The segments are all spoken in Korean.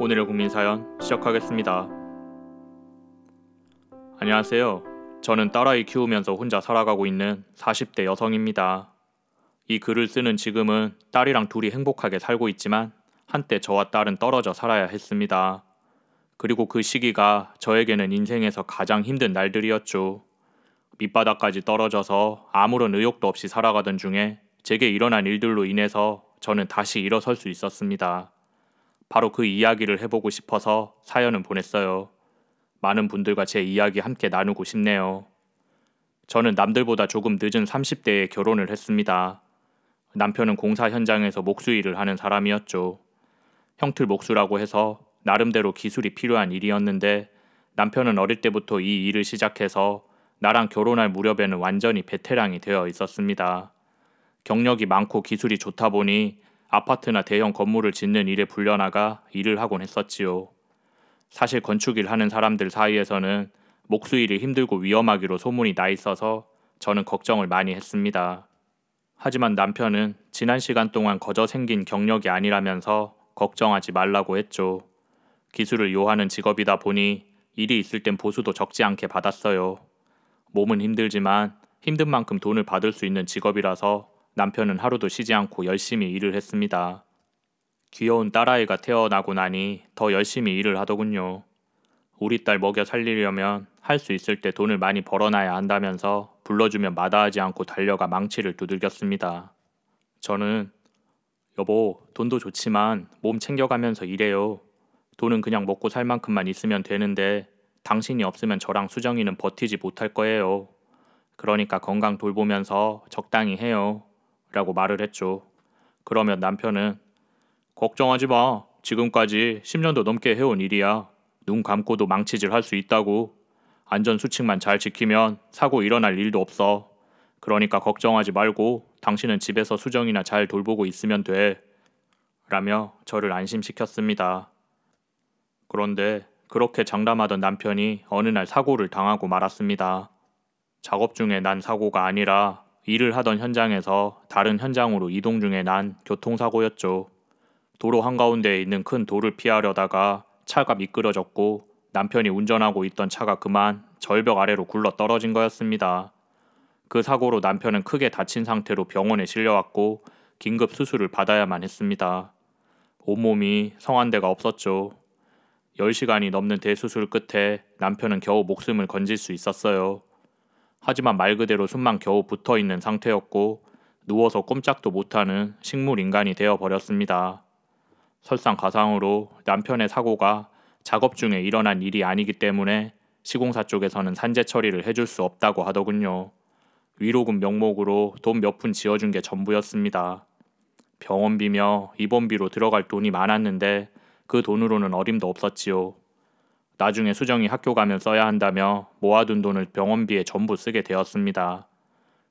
오늘의 국민사연 시작하겠습니다. 안녕하세요. 저는 딸아이 키우면서 혼자 살아가고 있는 40대 여성입니다. 이 글을 쓰는 지금은 딸이랑 둘이 행복하게 살고 있지만 한때 저와 딸은 떨어져 살아야 했습니다. 그리고 그 시기가 저에게는 인생에서 가장 힘든 날들이었죠. 밑바닥까지 떨어져서 아무런 의욕도 없이 살아가던 중에 제게 일어난 일들로 인해서 저는 다시 일어설 수 있었습니다. 바로 그 이야기를 해보고 싶어서 사연을 보냈어요. 많은 분들과 제 이야기 함께 나누고 싶네요. 저는 남들보다 조금 늦은 30대에 결혼을 했습니다. 남편은 공사 현장에서 목수일을 하는 사람이었죠. 형틀 목수라고 해서 나름대로 기술이 필요한 일이었는데 남편은 어릴 때부터 이 일을 시작해서 나랑 결혼할 무렵에는 완전히 베테랑이 되어 있었습니다. 경력이 많고 기술이 좋다 보니 아파트나 대형 건물을 짓는 일에 불려나가 일을 하곤 했었지요. 사실 건축일 하는 사람들 사이에서는 목수일이 힘들고 위험하기로 소문이 나 있어서 저는 걱정을 많이 했습니다. 하지만 남편은 지난 시간 동안 거저 생긴 경력이 아니라면서 걱정하지 말라고 했죠. 기술을 요하는 직업이다 보니 일이 있을 땐 보수도 적지 않게 받았어요. 몸은 힘들지만 힘든 만큼 돈을 받을 수 있는 직업이라서 남편은 하루도 쉬지 않고 열심히 일을 했습니다. 귀여운 딸아이가 태어나고 나니 더 열심히 일을 하더군요. 우리 딸 먹여 살리려면 할 수 있을 때 돈을 많이 벌어놔야 한다면서 불러주면 마다하지 않고 달려가 망치를 두들겼습니다. 저는 여보, 돈도 좋지만 몸 챙겨가면서 일해요. 돈은 그냥 먹고 살 만큼만 있으면 되는데 당신이 없으면 저랑 수정이는 버티지 못할 거예요. 그러니까 건강 돌보면서 적당히 해요. 라고 말을 했죠. 그러면 남편은 걱정하지 마. 지금까지 10년도 넘게 해온 일이야. 눈 감고도 망치질 할 수 있다고. 안전수칙만 잘 지키면 사고 일어날 일도 없어. 그러니까 걱정하지 말고 당신은 집에서 수정이나 잘 돌보고 있으면 돼. 라며 저를 안심시켰습니다. 그런데 그렇게 장담하던 남편이 어느 날 사고를 당하고 말았습니다. 작업 중에 난 사고가 아니라 일을 하던 현장에서 다른 현장으로 이동 중에 난 교통사고였죠. 도로 한가운데에 있는 큰 돌을 피하려다가 차가 미끄러졌고 남편이 운전하고 있던 차가 그만 절벽 아래로 굴러 떨어진 거였습니다. 그 사고로 남편은 크게 다친 상태로 병원에 실려왔고 긴급 수술을 받아야만 했습니다. 온몸이 성한 데가 없었죠. 10시간이 넘는 대수술 끝에 남편은 겨우 목숨을 건질 수 있었어요. 하지만 말 그대로 숨만 겨우 붙어 있는 상태였고 누워서 꼼짝도 못하는 식물 인간이 되어 버렸습니다. 설상가상으로 남편의 사고가 작업 중에 일어난 일이 아니기 때문에 시공사 쪽에서는 산재 처리를 해줄 수 없다고 하더군요. 위로금 명목으로 돈 몇 푼 지어준 게 전부였습니다. 병원비며 입원비로 들어갈 돈이 많았는데 그 돈으로는 어림도 없었지요. 나중에 수정이 학교 가면 써야 한다며 모아둔 돈을 병원비에 전부 쓰게 되었습니다.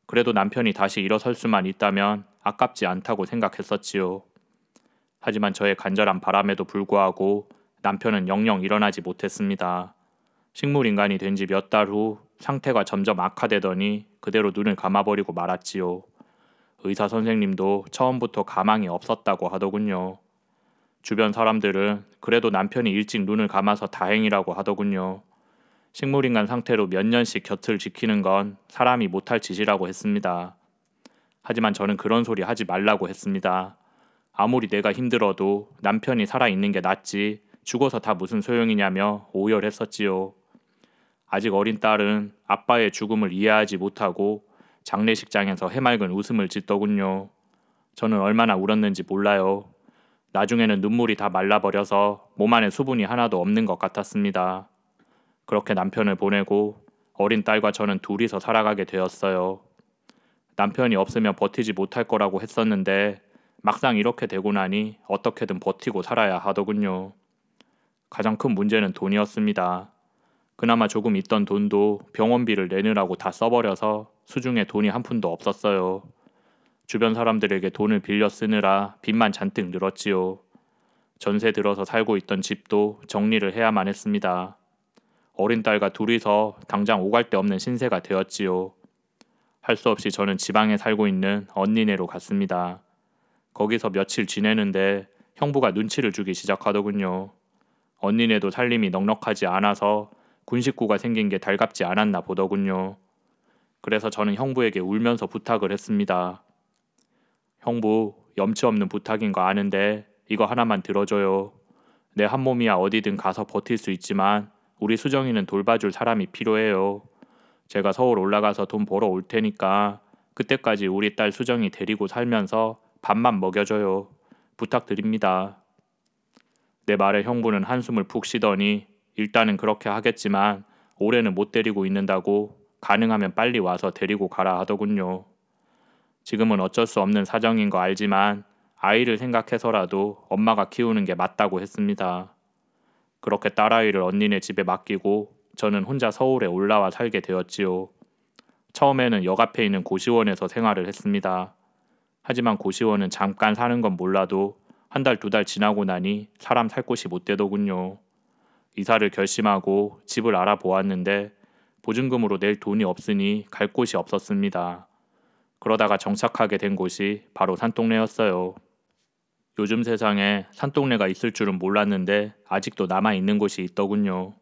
그래도 남편이 다시 일어설 수만 있다면 아깝지 않다고 생각했었지요. 하지만 저의 간절한 바람에도 불구하고 남편은 영영 일어나지 못했습니다. 식물인간이 된 지 몇 달 후 상태가 점점 악화되더니 그대로 눈을 감아버리고 말았지요. 의사 선생님도 처음부터 가망이 없었다고 하더군요. 주변 사람들은 그래도 남편이 일찍 눈을 감아서 다행이라고 하더군요. 식물인간 상태로 몇 년씩 곁을 지키는 건 사람이 못할 짓이라고 했습니다. 하지만 저는 그런 소리 하지 말라고 했습니다. 아무리 내가 힘들어도 남편이 살아있는 게 낫지 죽어서 다 무슨 소용이냐며 오열했었지요. 아직 어린 딸은 아빠의 죽음을 이해하지 못하고 장례식장에서 해맑은 웃음을 짓더군요. 저는 얼마나 울었는지 몰라요. 나중에는 눈물이 다 말라버려서 몸 안에 수분이 하나도 없는 것 같았습니다. 그렇게 남편을 보내고 어린 딸과 저는 둘이서 살아가게 되었어요. 남편이 없으면 버티지 못할 거라고 했었는데 막상 이렇게 되고 나니 어떻게든 버티고 살아야 하더군요. 가장 큰 문제는 돈이었습니다. 그나마 조금 있던 돈도 병원비를 내느라고 다 써버려서 수중에 돈이 한 푼도 없었어요. 주변 사람들에게 돈을 빌려 쓰느라 빚만 잔뜩 늘었지요. 전세 들어서 살고 있던 집도 정리를 해야만 했습니다. 어린 딸과 둘이서 당장 오갈 데 없는 신세가 되었지요. 할 수 없이 저는 지방에 살고 있는 언니네로 갔습니다. 거기서 며칠 지내는데 형부가 눈치를 주기 시작하더군요. 언니네도 살림이 넉넉하지 않아서 군 식구가 생긴 게 달갑지 않았나 보더군요. 그래서 저는 형부에게 울면서 부탁을 했습니다. 형부, 염치 없는 부탁인 거 아는데 이거 하나만 들어줘요. 내 한 몸이야 어디든 가서 버틸 수 있지만 우리 수정이는 돌봐줄 사람이 필요해요. 제가 서울 올라가서 돈 벌어 올 테니까 그때까지 우리 딸 수정이 데리고 살면서 밥만 먹여줘요. 부탁드립니다. 내 말에 형부는 한숨을 푹 쉬더니 일단은 그렇게 하겠지만 올해는 못 데리고 있는다고 가능하면 빨리 와서 데리고 가라 하더군요. 지금은 어쩔 수 없는 사정인 거 알지만 아이를 생각해서라도 엄마가 키우는 게 맞다고 했습니다. 그렇게 딸아이를 언니네 집에 맡기고 저는 혼자 서울에 올라와 살게 되었지요. 처음에는 역 앞에 있는 고시원에서 생활을 했습니다. 하지만 고시원은 잠깐 사는 건 몰라도 한 달, 두 달 지나고 나니 사람 살 곳이 못 되더군요. 이사를 결심하고 집을 알아보았는데 보증금으로 낼 돈이 없으니 갈 곳이 없었습니다. 그러다가 정착하게 된 곳이 바로 산동네였어요. 요즘 세상에 산동네가 있을 줄은 몰랐는데 아직도 남아있는 곳이 있더군요.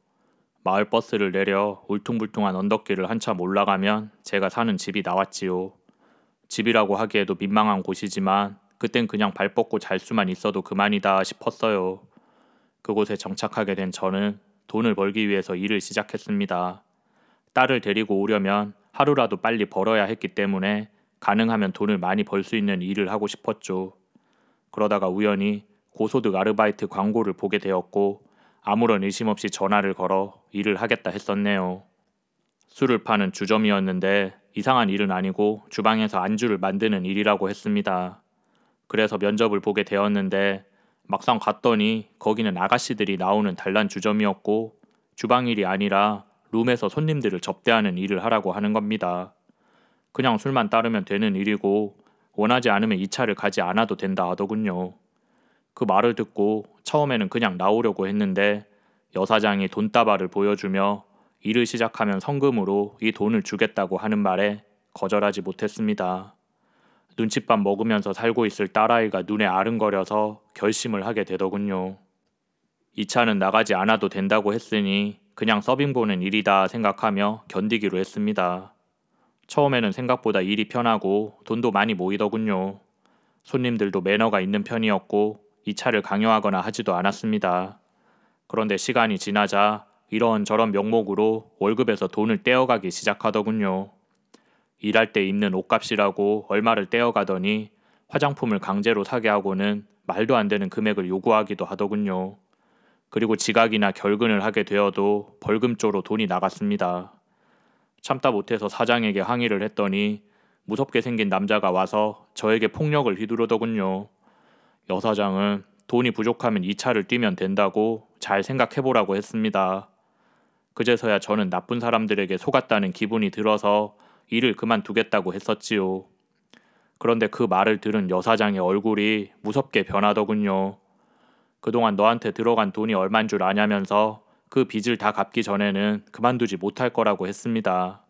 마을 버스를 내려 울퉁불퉁한 언덕길을 한참 올라가면 제가 사는 집이 나왔지요. 집이라고 하기에도 민망한 곳이지만 그땐 그냥 발 뻗고 잘 수만 있어도 그만이다 싶었어요. 그곳에 정착하게 된 저는 돈을 벌기 위해서 일을 시작했습니다. 딸을 데리고 오려면 하루라도 빨리 벌어야 했기 때문에 가능하면 돈을 많이 벌 수 있는 일을 하고 싶었죠. 그러다가 우연히 고소득 아르바이트 광고를 보게 되었고 아무런 의심 없이 전화를 걸어 일을 하겠다 했었네요. 술을 파는 주점이었는데 이상한 일은 아니고 주방에서 안주를 만드는 일이라고 했습니다. 그래서 면접을 보게 되었는데 막상 갔더니 거기는 아가씨들이 나오는 단란 주점이었고 주방 일이 아니라 룸에서 손님들을 접대하는 일을 하라고 하는 겁니다. 그냥 술만 따르면 되는 일이고 원하지 않으면 이 차를 가지 않아도 된다 하더군요. 그 말을 듣고 처음에는 그냥 나오려고 했는데 여사장이 돈다발을 보여주며 일을 시작하면 성금으로 이 돈을 주겠다고 하는 말에 거절하지 못했습니다. 눈칫밥 먹으면서 살고 있을 딸아이가 눈에 아른거려서 결심을 하게 되더군요. 이 차는 나가지 않아도 된다고 했으니 그냥 서빙 보는 일이다 생각하며 견디기로 했습니다. 처음에는 생각보다 일이 편하고 돈도 많이 모이더군요. 손님들도 매너가 있는 편이었고 이 차를 강요하거나 하지도 않았습니다. 그런데 시간이 지나자 이런저런 명목으로 월급에서 돈을 떼어가기 시작하더군요. 일할 때 입는 옷값이라고 얼마를 떼어가더니 화장품을 강제로 사게 하고는 말도 안 되는 금액을 요구하기도 하더군요. 그리고 지각이나 결근을 하게 되어도 벌금조로 돈이 나갔습니다. 참다 못해서 사장에게 항의를 했더니 무섭게 생긴 남자가 와서 저에게 폭력을 휘두르더군요. 여사장은 돈이 부족하면 이 차를 뛰면 된다고 잘 생각해보라고 했습니다. 그제서야 저는 나쁜 사람들에게 속았다는 기분이 들어서 일을 그만두겠다고 했었지요. 그런데 그 말을 들은 여사장의 얼굴이 무섭게 변하더군요. 그동안 너한테 들어간 돈이 얼만 줄 아냐면서 그 빚을 다 갚기 전에는 그만두지 못할 거라고 했습니다.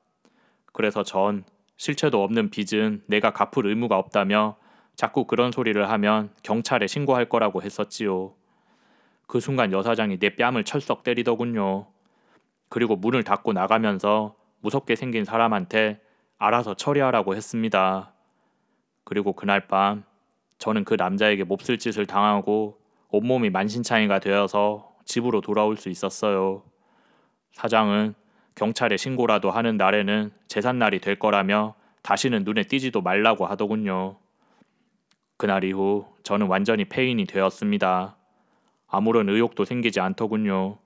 그래서 전 실체도 없는 빚은 내가 갚을 의무가 없다며 자꾸 그런 소리를 하면 경찰에 신고할 거라고 했었지요. 그 순간 여사장이 내 뺨을 철썩 때리더군요. 그리고 문을 닫고 나가면서 무섭게 생긴 사람한테 알아서 처리하라고 했습니다. 그리고 그날 밤 저는 그 남자에게 몹쓸 짓을 당하고 온몸이 만신창이가 되어서 집으로 돌아올 수 있었어요. 사장은 경찰에 신고라도 하는 날에는 제삿날이 될 거라며 다시는 눈에 띄지도 말라고 하더군요. 그날 이후 저는 완전히 폐인이 되었습니다. 아무런 의욕도 생기지 않더군요.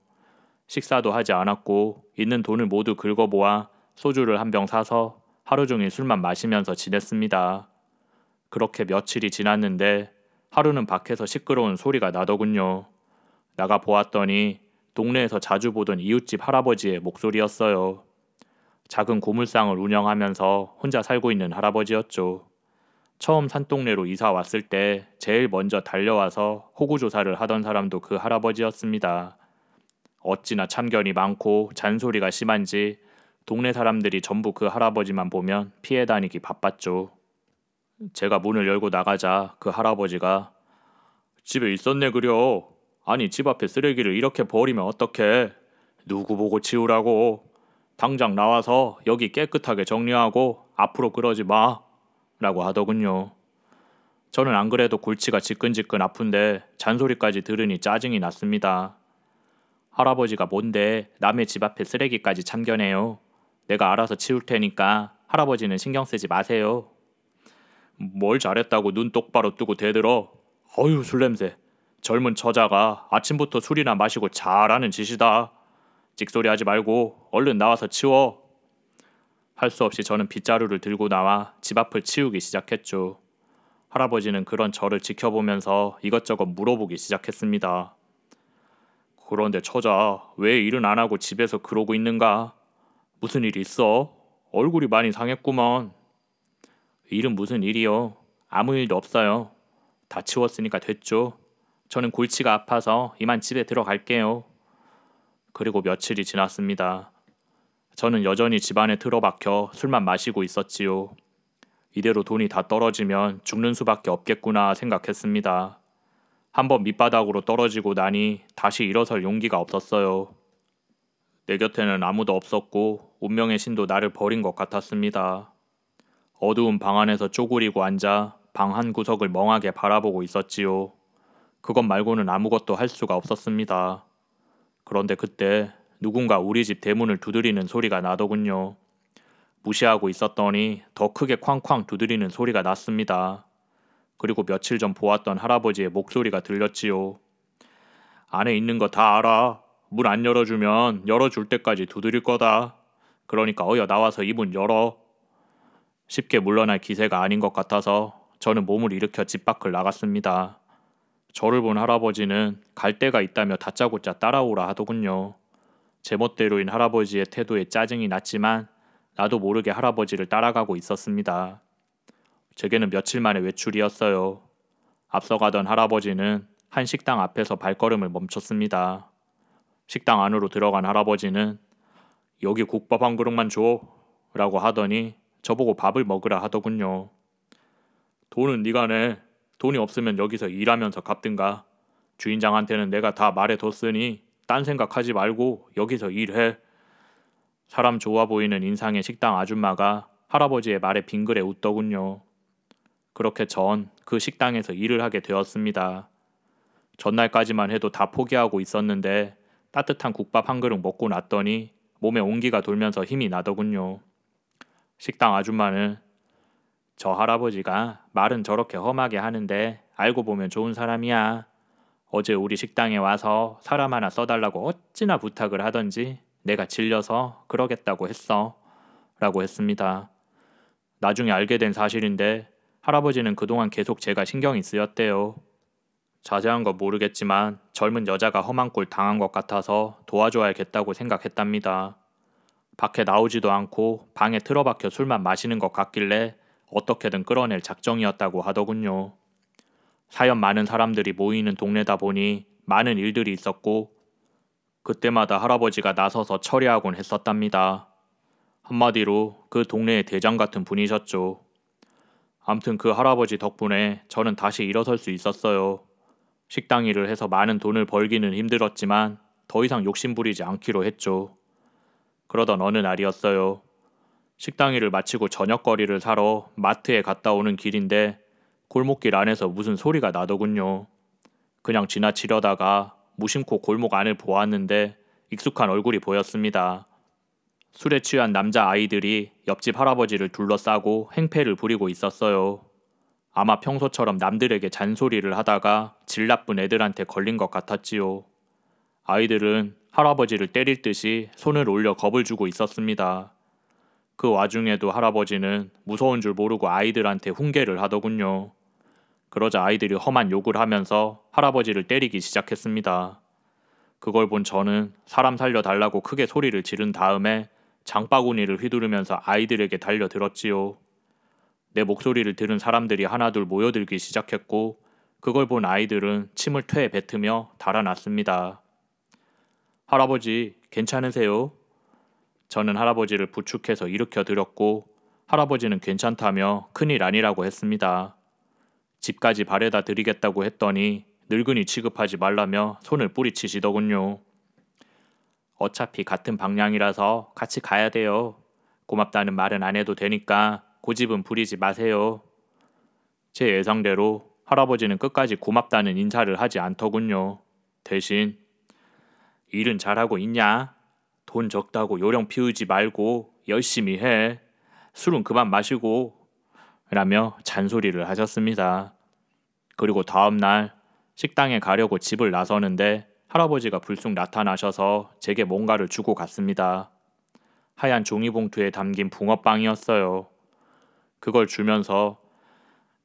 식사도 하지 않았고 있는 돈을 모두 긁어모아 소주를 한 병 사서 하루 종일 술만 마시면서 지냈습니다. 그렇게 며칠이 지났는데 하루는 밖에서 시끄러운 소리가 나더군요. 나가 보았더니 동네에서 자주 보던 이웃집 할아버지의 목소리였어요. 작은 고물상을 운영하면서 혼자 살고 있는 할아버지였죠. 처음 산동네로 이사 왔을 때 제일 먼저 달려와서 호구조사를 하던 사람도 그 할아버지였습니다. 어찌나 참견이 많고 잔소리가 심한지 동네 사람들이 전부 그 할아버지만 보면 피해 다니기 바빴죠. 제가 문을 열고 나가자 그 할아버지가 집에 있었네 그려. 아니 집 앞에 쓰레기를 이렇게 버리면 어떡해? 누구 보고 치우라고? 당장 나와서 여기 깨끗하게 정리하고 앞으로 그러지 마. 라고 하더군요. 저는 안 그래도 골치가 지끈지끈 아픈데 잔소리까지 들으니 짜증이 났습니다. 할아버지가 뭔데 남의 집 앞에 쓰레기까지 참겨내요. 내가 알아서 치울 테니까 할아버지는 신경 쓰지 마세요. 뭘 잘했다고 눈 똑바로 뜨고 대들어. 어휴 술 냄새. 젊은 처자가 아침부터 술이나 마시고 잘하는 짓이다. 찍소리 하지 말고 얼른 나와서 치워. 할 수 없이 저는 빗자루를 들고 나와 집 앞을 치우기 시작했죠. 할아버지는 그런 저를 지켜보면서 이것저것 물어보기 시작했습니다. 그런데 처자 왜 일은 안 하고 집에서 그러고 있는가? 무슨 일 있어? 얼굴이 많이 상했구먼. 일은 무슨 일이요? 아무 일도 없어요. 다 치웠으니까 됐죠. 저는 골치가 아파서 이만 집에 들어갈게요. 그리고 며칠이 지났습니다. 저는 여전히 집안에 틀어박혀 술만 마시고 있었지요. 이대로 돈이 다 떨어지면 죽는 수밖에 없겠구나 생각했습니다. 한번 밑바닥으로 떨어지고 나니 다시 일어설 용기가 없었어요. 내 곁에는 아무도 없었고 운명의 신도 나를 버린 것 같았습니다. 어두운 방 안에서 쪼그리고 앉아 방 한 구석을 멍하게 바라보고 있었지요. 그것 말고는 아무것도 할 수가 없었습니다. 그런데 그때 누군가 우리 집 대문을 두드리는 소리가 나더군요. 무시하고 있었더니 더 크게 쾅쾅 두드리는 소리가 났습니다. 그리고 며칠 전 보았던 할아버지의 목소리가 들렸지요. 안에 있는 거 다 알아. 문 안 열어주면 열어줄 때까지 두드릴 거다. 그러니까 어여 나와서 이 문 열어. 쉽게 물러날 기세가 아닌 것 같아서 저는 몸을 일으켜 집 밖을 나갔습니다. 저를 본 할아버지는 갈 데가 있다며 다짜고짜 따라오라 하더군요. 제멋대로인 할아버지의 태도에 짜증이 났지만 나도 모르게 할아버지를 따라가고 있었습니다. 제게는 며칠 만의 외출이었어요. 앞서가던 할아버지는 한 식당 앞에서 발걸음을 멈췄습니다. 식당 안으로 들어간 할아버지는 여기 국밥 한 그릇만 줘 라고 하더니 저보고 밥을 먹으라 하더군요. 돈은 네가 내. 돈이 없으면 여기서 일하면서 갚든가. 주인장한테는 내가 다 말해뒀으니 딴 생각하지 말고 여기서 일해. 사람 좋아 보이는 인상의 식당 아줌마가 할아버지의 말에 빙그레 웃더군요. 그렇게 전 그 식당에서 일을 하게 되었습니다. 전날까지만 해도 다 포기하고 있었는데 따뜻한 국밥 한 그릇 먹고 났더니 몸에 온기가 돌면서 힘이 나더군요. 식당 아줌마는 저 할아버지가 말은 저렇게 험하게 하는데 알고 보면 좋은 사람이야. 어제 우리 식당에 와서 사람 하나 써달라고 어찌나 부탁을 하던지 내가 질려서 그러겠다고 했어. 라고 했습니다. 나중에 알게 된 사실인데 할아버지는 그동안 계속 제가 신경이 쓰였대요. 자세한 건 모르겠지만 젊은 여자가 험한 꼴 당한 것 같아서 도와줘야겠다고 생각했답니다. 밖에 나오지도 않고 방에 틀어박혀 술만 마시는 것 같길래 어떻게든 끌어낼 작정이었다고 하더군요. 사연 많은 사람들이 모이는 동네다 보니 많은 일들이 있었고 그때마다 할아버지가 나서서 처리하곤 했었답니다. 한마디로 그 동네의 대장 같은 분이셨죠. 암튼 그 할아버지 덕분에 저는 다시 일어설 수 있었어요. 식당 일을 해서 많은 돈을 벌기는 힘들었지만 더 이상 욕심부리지 않기로 했죠. 그러던 어느 날이었어요. 식당 일을 마치고 저녁거리를 사러 마트에 갔다 오는 길인데 골목길 안에서 무슨 소리가 나더군요. 그냥 지나치려다가 무심코 골목 안을 보았는데 익숙한 얼굴이 보였습니다. 술에 취한 남자 아이들이 옆집 할아버지를 둘러싸고 행패를 부리고 있었어요. 아마 평소처럼 남들에게 잔소리를 하다가 질 나쁜 애들한테 걸린 것 같았지요. 아이들은 할아버지를 때릴 듯이 손을 올려 겁을 주고 있었습니다. 그 와중에도 할아버지는 무서운 줄 모르고 아이들한테 훈계를 하더군요. 그러자 아이들이 험한 욕을 하면서 할아버지를 때리기 시작했습니다. 그걸 본 저는 사람 살려달라고 크게 소리를 지른 다음에 장바구니를 휘두르면서 아이들에게 달려들었지요. 내 목소리를 들은 사람들이 하나둘 모여들기 시작했고 그걸 본 아이들은 침을 퇴 뱉으며 달아났습니다. 할아버지 괜찮으세요? 저는 할아버지를 부축해서 일으켜 드렸고 할아버지는 괜찮다며 큰일 아니라고 했습니다. 집까지 바래다 드리겠다고 했더니 늙은이 취급하지 말라며 손을 뿌리치시더군요. 어차피 같은 방향이라서 같이 가야 돼요. 고맙다는 말은 안 해도 되니까 고집은 부리지 마세요. 제 예상대로 할아버지는 끝까지 고맙다는 인사를 하지 않더군요. 대신 일은 잘하고 있냐? 돈 적다고 요령 피우지 말고 열심히 해. 술은 그만 마시고 라며 잔소리를 하셨습니다. 그리고 다음날 식당에 가려고 집을 나서는데 할아버지가 불쑥 나타나셔서 제게 뭔가를 주고 갔습니다. 하얀 종이봉투에 담긴 붕어빵이었어요. 그걸 주면서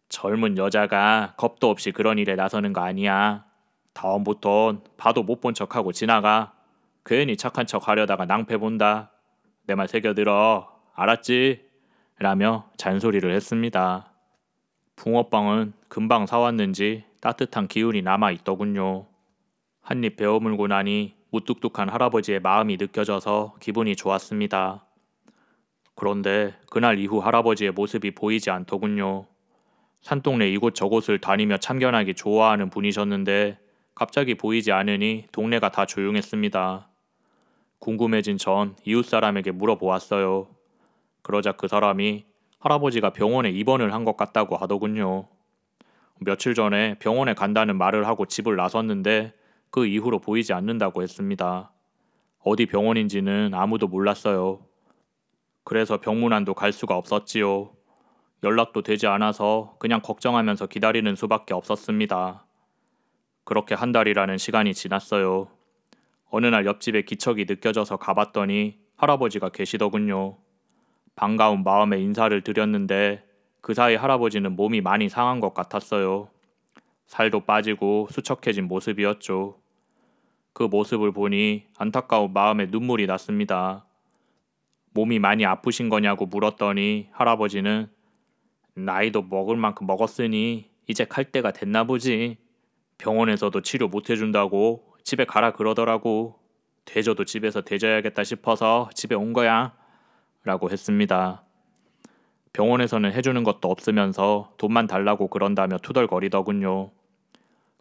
젊은 여자가 겁도 없이 그런 일에 나서는 거 아니야. 다음부턴 봐도 못 본 척하고 지나가. 괜히 착한 척 하려다가 낭패 본다. 내 말 새겨들어. 알았지? 라며 잔소리를 했습니다. 붕어빵은 금방 사왔는지 따뜻한 기운이 남아 있더군요. 한입 베어물고 나니 무뚝뚝한 할아버지의 마음이 느껴져서 기분이 좋았습니다. 그런데 그날 이후 할아버지의 모습이 보이지 않더군요. 산동네 이곳저곳을 다니며 참견하기 좋아하는 분이셨는데 갑자기 보이지 않으니 동네가 다 조용했습니다. 궁금해진 전 이웃 사람에게 물어보았어요. 그러자 그 사람이 할아버지가 병원에 입원을 한 것 같다고 하더군요. 며칠 전에 병원에 간다는 말을 하고 집을 나섰는데 그 이후로 보이지 않는다고 했습니다. 어디 병원인지는 아무도 몰랐어요. 그래서 병문안도 갈 수가 없었지요. 연락도 되지 않아서 그냥 걱정하면서 기다리는 수밖에 없었습니다. 그렇게 한 달이라는 시간이 지났어요. 어느 날 옆집에 기척이 느껴져서 가봤더니 할아버지가 계시더군요. 반가운 마음에 인사를 드렸는데 그 사이 할아버지는 몸이 많이 상한 것 같았어요. 살도 빠지고 수척해진 모습이었죠. 그 모습을 보니 안타까운 마음에 눈물이 났습니다. 몸이 많이 아프신 거냐고 물었더니 할아버지는 나이도 먹을 만큼 먹었으니 이제 갈 때가 됐나 보지. 병원에서도 치료 못 해준다고 집에 가라 그러더라고. 대저도 집에서 대줘야겠다 싶어서 집에 온 거야. 라고 했습니다. 병원에서는 해주는 것도 없으면서 돈만 달라고 그런다며 투덜거리더군요.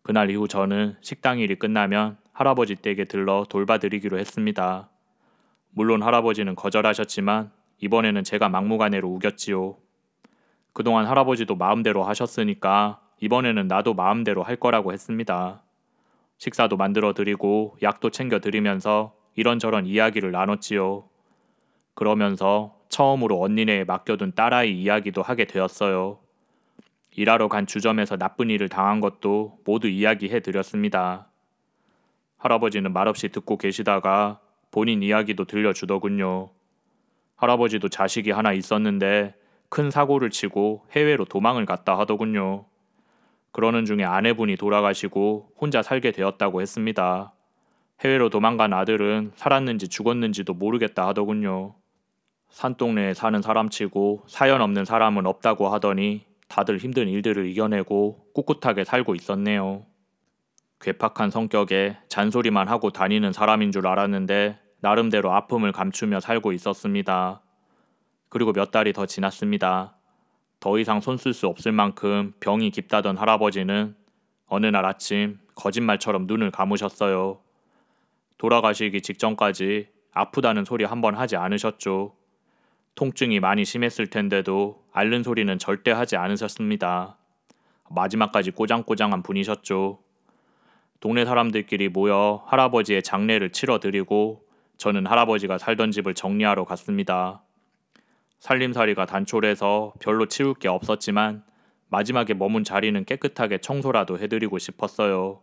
그날 이후 저는 식당 일이 끝나면 할아버지 댁에 들러 돌봐드리기로 했습니다. 물론 할아버지는 거절하셨지만 이번에는 제가 막무가내로 우겼지요. 그동안 할아버지도 마음대로 하셨으니까 이번에는 나도 마음대로 할 거라고 했습니다. 식사도 만들어 드리고 약도 챙겨 드리면서 이런저런 이야기를 나눴지요. 그러면서 처음으로 언니네에 맡겨둔 딸아이 이야기도 하게 되었어요. 일하러 간 주점에서 나쁜 일을 당한 것도 모두 이야기해 드렸습니다. 할아버지는 말없이 듣고 계시다가 본인 이야기도 들려주더군요. 할아버지도 자식이 하나 있었는데 큰 사고를 치고 해외로 도망을 갔다 하더군요. 그러는 중에 아내분이 돌아가시고 혼자 살게 되었다고 했습니다. 해외로 도망간 아들은 살았는지 죽었는지도 모르겠다 하더군요. 산동네에 사는 사람치고 사연 없는 사람은 없다고 하더니 다들 힘든 일들을 이겨내고 꿋꿋하게 살고 있었네요. 괴팍한 성격에 잔소리만 하고 다니는 사람인 줄 알았는데 나름대로 아픔을 감추며 살고 있었습니다. 그리고 몇 달이 더 지났습니다. 더 이상 손쓸 수 없을 만큼 병이 깊다던 할아버지는 어느 날 아침 거짓말처럼 눈을 감으셨어요. 돌아가시기 직전까지 아프다는 소리 한 번 하지 않으셨죠. 통증이 많이 심했을 텐데도 앓는 소리는 절대 하지 않으셨습니다. 마지막까지 꼬장꼬장한 분이셨죠. 동네 사람들끼리 모여 할아버지의 장례를 치러드리고 저는 할아버지가 살던 집을 정리하러 갔습니다. 살림살이가 단촐해서 별로 치울 게 없었지만 마지막에 머문 자리는 깨끗하게 청소라도 해드리고 싶었어요.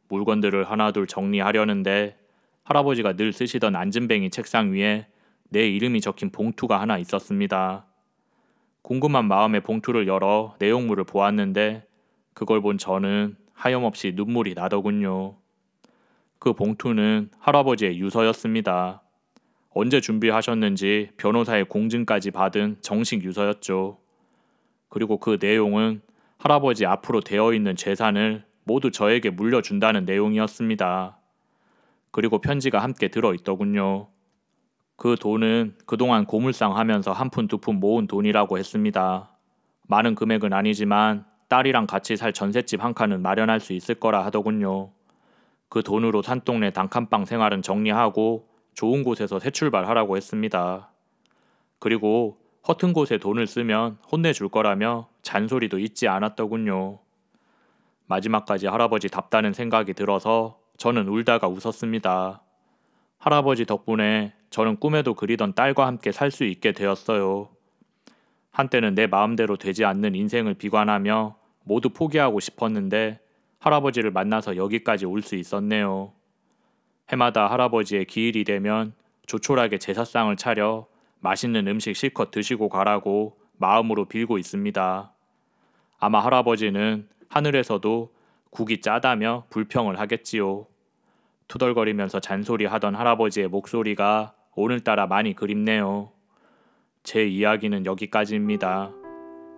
물건들을 하나둘 정리하려는데 할아버지가 늘 쓰시던 앉은뱅이 책상 위에 내 이름이 적힌 봉투가 하나 있었습니다. 궁금한 마음에 봉투를 열어 내용물을 보았는데 그걸 본 저는 하염없이 눈물이 나더군요. 그 봉투는 할아버지의 유서였습니다. 언제 준비하셨는지 변호사의 공증까지 받은 정식 유서였죠. 그리고 그 내용은 할아버지 앞으로 되어 있는 재산을 모두 저에게 물려준다는 내용이었습니다. 그리고 편지가 함께 들어있더군요. 그 돈은 그동안 고물상 하면서 한 푼 두 푼 모은 돈이라고 했습니다. 많은 금액은 아니지만 딸이랑 같이 살 전셋집 한 칸은 마련할 수 있을 거라 하더군요. 그 돈으로 산동네 단칸방 생활은 정리하고 좋은 곳에서 새 출발하라고 했습니다. 그리고 허튼 곳에 돈을 쓰면 혼내줄 거라며 잔소리도 잊지 않았더군요. 마지막까지 할아버지 답다는 생각이 들어서 저는 울다가 웃었습니다. 할아버지 덕분에 저는 꿈에도 그리던 딸과 함께 살 수 있게 되었어요. 한때는 내 마음대로 되지 않는 인생을 비관하며 모두 포기하고 싶었는데 할아버지를 만나서 여기까지 올 수 있었네요. 해마다 할아버지의 기일이 되면 조촐하게 제사상을 차려 맛있는 음식 실컷 드시고 가라고 마음으로 빌고 있습니다. 아마 할아버지는 하늘에서도 국이 짜다며 불평을 하겠지요. 투덜거리면서 잔소리하던 할아버지의 목소리가 오늘따라 많이 그립네요. 제 이야기는 여기까지입니다.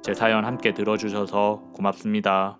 제 사연 함께 들어주셔서 고맙습니다.